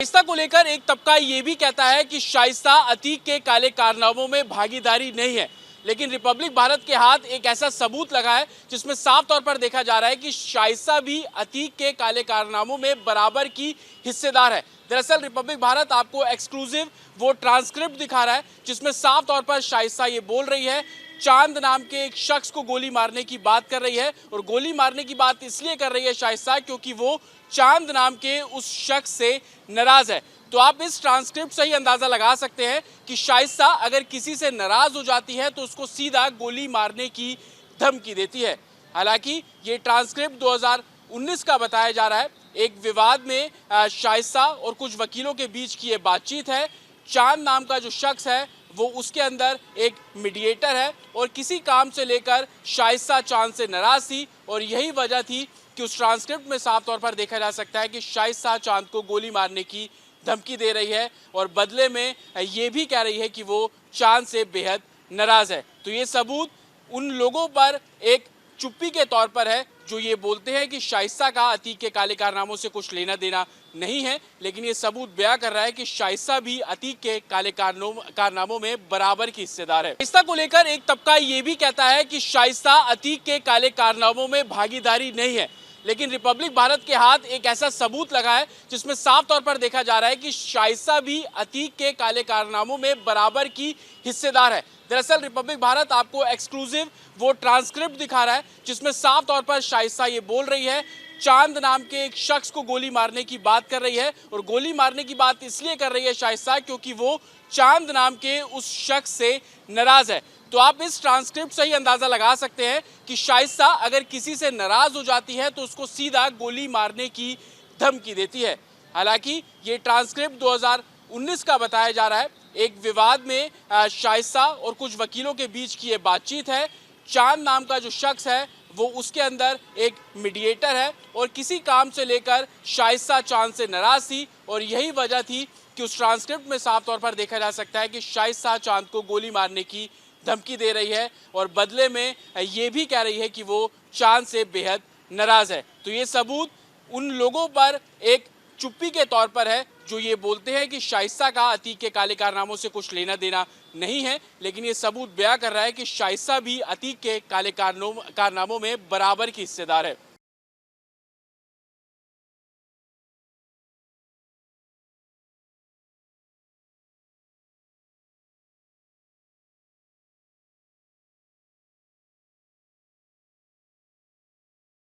शाइस्ता को लेकर एक तबका ये भी कहता है कि शाइस्ता अतीक के काले कारनामों में भागीदारी नहीं है, लेकिन रिपब्लिक भारत के हाथ एक ऐसा सबूत लगा है जिसमें साफ तौर पर देखा जा रहा है कि शाइस्ता भी अतीक के काले कारनामों में बराबर की हिस्सेदार है। दरअसल रिपब्लिक भारत आपको एक्सक्लूसिव वो ट्रांसक्रिप्ट दिखा रहा है जिसमें साफ तौर पर शाइस्ता ये बोल रही है, चांद नाम के एक शख्स को गोली मारने की बात कर रही है। और गोली मारने की बात इसलिए कर रही है शाइस्ता क्योंकि वो चांद नाम के उस शख्स से नाराज है। तो आप इस ट्रांसक्रिप्ट से ही अंदाजा लगा सकते हैं कि शाइस्ता अगर किसी से नाराज हो जाती है तो उसको सीधा गोली मारने की धमकी देती है। हालांकि ये ट्रांसक्रिप्ट 2019 का बताया जा रहा है। एक विवाद में शाइस्ता और कुछ वकीलों के बीच की ये बातचीत है। चांद नाम का जो शख्स है वो उसके अंदर एक मीडिएटर है और किसी काम से लेकर शाइस्ता चांद से नाराज थी और यही वजह थी कि उस ट्रांसक्रिप्ट में साफ तौर पर देखा जा सकता है कि शाइस्ता चांद को गोली मारने की धमकी दे रही है और बदले में ये भी कह रही है कि वो चांद से बेहद नाराज है। तो ये सबूत उन लोगों पर एक चुप्पी के तौर पर है जो ये बोलते हैं कि शाइस्ता का अतीक के काले कारनामों से कुछ लेना देना नहीं है, लेकिन ये सबूत बयां कर रहा है कि शाइस्ता भी अतीक के काले कारनामों में बराबर की हिस्सेदार है। शाइस्ता को लेकर एक तबका ये भी कहता है कि शाइस्ता अतीक के काले कारनामों में भागीदारी नहीं है, लेकिन रिपब्लिक भारत के हाथ एक ऐसा सबूत लगा है जिसमें साफ तौर पर देखा जा रहा है कि शाइस्ता भी अतीक के काले कारनामों में बराबर की हिस्सेदार है। दरअसल रिपब्लिक भारत आपको एक्सक्लूसिव वो ट्रांसक्रिप्ट दिखा रहा है जिसमें साफ तौर पर शाइस्ता ये बोल रही है, चांद नाम के एक शख्स को गोली मारने की बात कर रही है। और गोली मारने की बात इसलिए कर रही है शाइस्ता क्योंकि वो चांद नाम के उस शख्स से नाराज है। तो आप इस ट्रांसक्रिप्ट से ही अंदाजा लगा सकते हैं कि शाइस्ता अगर किसी से नाराज हो जाती है तो उसको सीधा गोली मारने की धमकी देती है। हालांकि ये ट्रांसक्रिप्ट 2019 का बताया जा रहा है। एक विवाद में शाइस्ता और कुछ वकीलों के बीच की ये बातचीत है। चांद नाम का जो शख्स है वो उसके अंदर एक मीडिएटर है और किसी काम से लेकर शाइस्ता चांद से नाराज थी और यही वजह थी कि उस ट्रांसक्रिप्ट में साफ तौर पर देखा जा सकता है कि शाइस्ता चांद को गोली मारने की धमकी दे रही है और बदले में ये भी कह रही है कि वो चांद से बेहद नाराज है। तो ये सबूत उन लोगों पर एक चुप्पी के तौर पर है जो ये बोलते हैं कि शाइस्ता का अतीक के काले कारनामों से कुछ लेना देना नहीं है, लेकिन ये सबूत बयां कर रहा है कि शाइस्ता भी अतीक के काले कारनामों में बराबर की हिस्सेदार है।